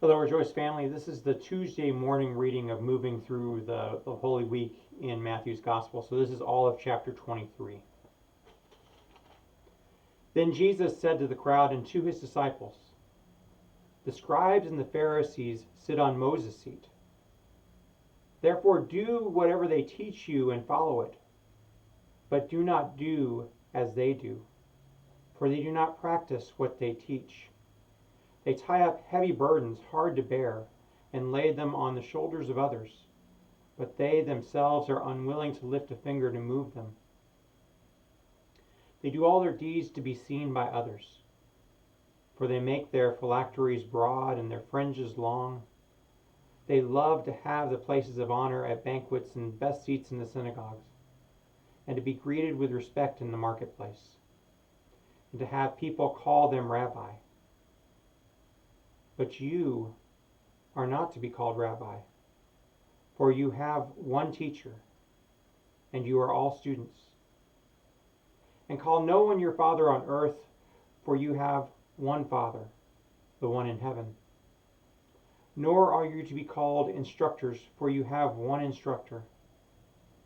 Hello, Rejoice family. This is the Tuesday morning reading of moving through the Holy Week in Matthew's Gospel. So this is all of chapter 23. Then Jesus said to the crowd and to his disciples, "The scribes and the Pharisees sit on Moses' seat. Therefore do whatever they teach you and follow it. But do not do as they do, for they do not practice what they teach. They tie up heavy burdens hard to bear and lay them on the shoulders of others, but they themselves are unwilling to lift a finger to move them. They do all their deeds to be seen by others, for they make their phylacteries broad and their fringes long. They love to have the places of honor at banquets and best seats in the synagogues, and to be greeted with respect in the marketplace, and to have people call them rabbi. But you are not to be called rabbi, for you have one teacher, and you are all students. And call no one your father on earth, for you have one Father, the one in heaven. Nor are you to be called instructors, for you have one instructor,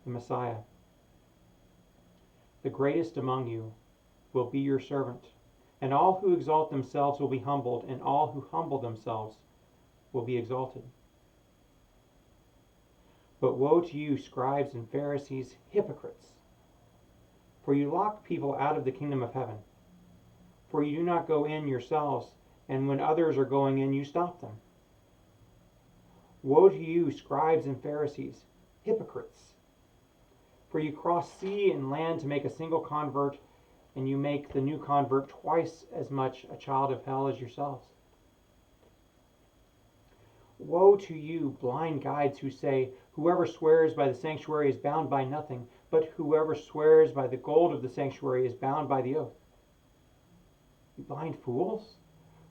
the Messiah. The greatest among you will be your servant, and all who exalt themselves will be humbled, and all who humble themselves will be exalted. But woe to you, scribes and Pharisees, hypocrites! For you lock people out of the kingdom of heaven. For you do not go in yourselves, and when others are going in, you stop them. Woe to you, scribes and Pharisees, hypocrites! For you cross sea and land to make a single convert, and you make the new convert twice as much a child of hell as yourselves. Woe to you, blind guides, who say, "Whoever swears by the sanctuary is bound by nothing, but whoever swears by the gold of the sanctuary is bound by the oath." You blind fools!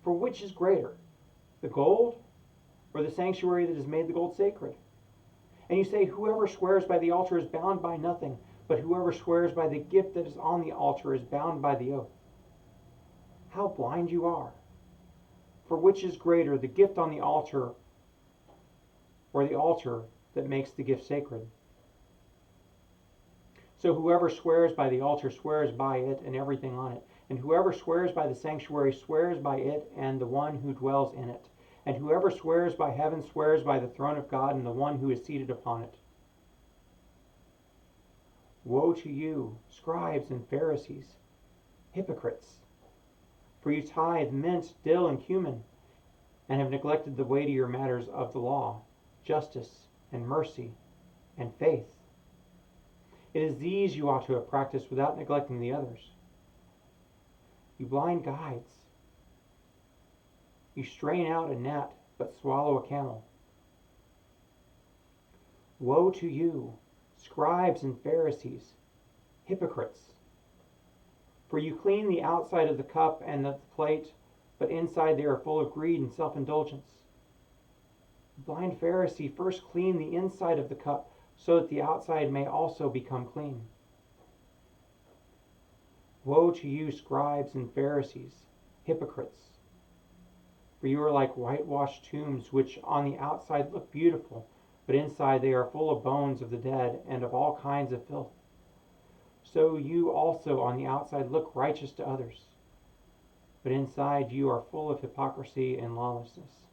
For which is greater, the gold or the sanctuary that has made the gold sacred? And you say, "Whoever swears by the altar is bound by nothing, but whoever swears by the gift that is on the altar is bound by the oath." How blind you are! For which is greater, the gift on the altar or the altar that makes the gift sacred? So whoever swears by the altar swears by it and everything on it. And whoever swears by the sanctuary swears by it and the one who dwells in it. And whoever swears by heaven swears by the throne of God and the one who is seated upon it. Woe to you, scribes and Pharisees, hypocrites! For you tithe mint, dill, and cumin, and have neglected the weightier matters of the law, justice and mercy and faith. It is these you ought to have practiced without neglecting the others. You blind guides! You strain out a gnat, but swallow a camel. Woe to you, scribes and Pharisees, hypocrites! For you clean the outside of the cup and the plate, but inside they are full of greed and self-indulgence. Blind Pharisee, first clean the inside of the cup, so that the outside may also become clean. Woe to you, scribes and Pharisees, hypocrites! For you are like whitewashed tombs, which on the outside look beautiful, but inside they are full of bones of the dead and of all kinds of filth. So you also on the outside look righteous to others, but inside you are full of hypocrisy and lawlessness.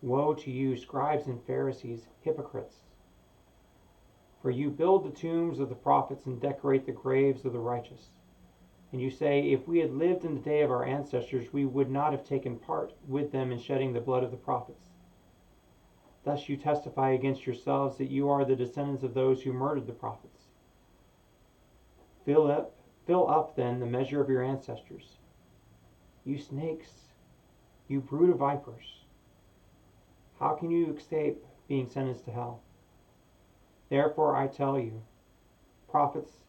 Woe to you, scribes and Pharisees, hypocrites! For you build the tombs of the prophets and decorate the graves of the righteous. And you say, "If we had lived in the day of our ancestors, we would not have taken part with them in shedding the blood of the prophets." Thus you testify against yourselves that you are the descendants of those who murdered the prophets. Fill up then the measure of your ancestors. You snakes, you brood of vipers, how can you escape being sentenced to hell? Therefore I tell you, prophets,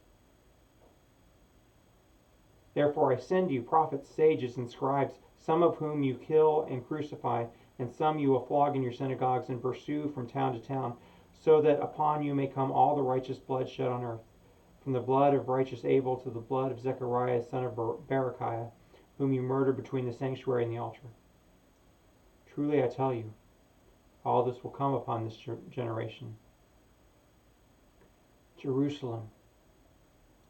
Therefore I send you prophets, sages, and scribes, some of whom you kill and crucify, and some you will flog in your synagogues and pursue from town to town, so that upon you may come all the righteous blood shed on earth, from the blood of righteous Abel to the blood of Zechariah son of Berechiah, whom you murdered between the sanctuary and the altar. Truly I tell you, all this will come upon this generation. Jerusalem,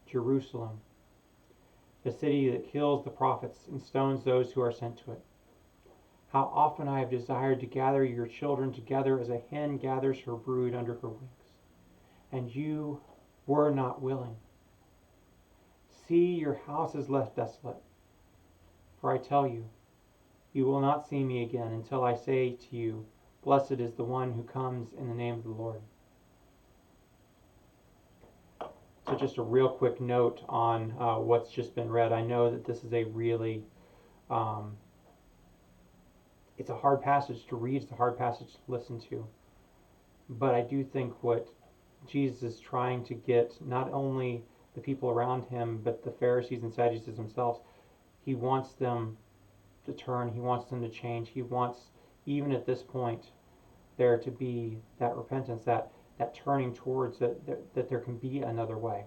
Jerusalem, the city that kills the prophets and stones those who are sent to it. How often I have desired to gather your children together as a hen gathers her brood under her wings, and you were not willing. See, your house is left desolate. For I tell you, you will not see me again until I say to you, blessed is the one who comes in the name of the Lord. So just a real quick note on what's just been read. I know that this is a really, it's a hard passage to read, it's a hard passage to listen to. But I do think what Jesus is trying to get, not only the people around him, but the Pharisees and Sadducees themselves, he wants them to turn, he wants them to change, he wants, even at this point, there to be that repentance, that turning towards that there can be another way.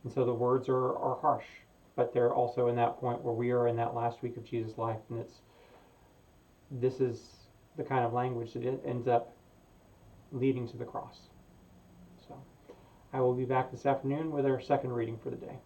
And so the words are harsh, but they're also in that point where we are in that last week of Jesus' life, and this is the kind of language that it ends up leading to the cross. So I will be back this afternoon with our second reading for the day.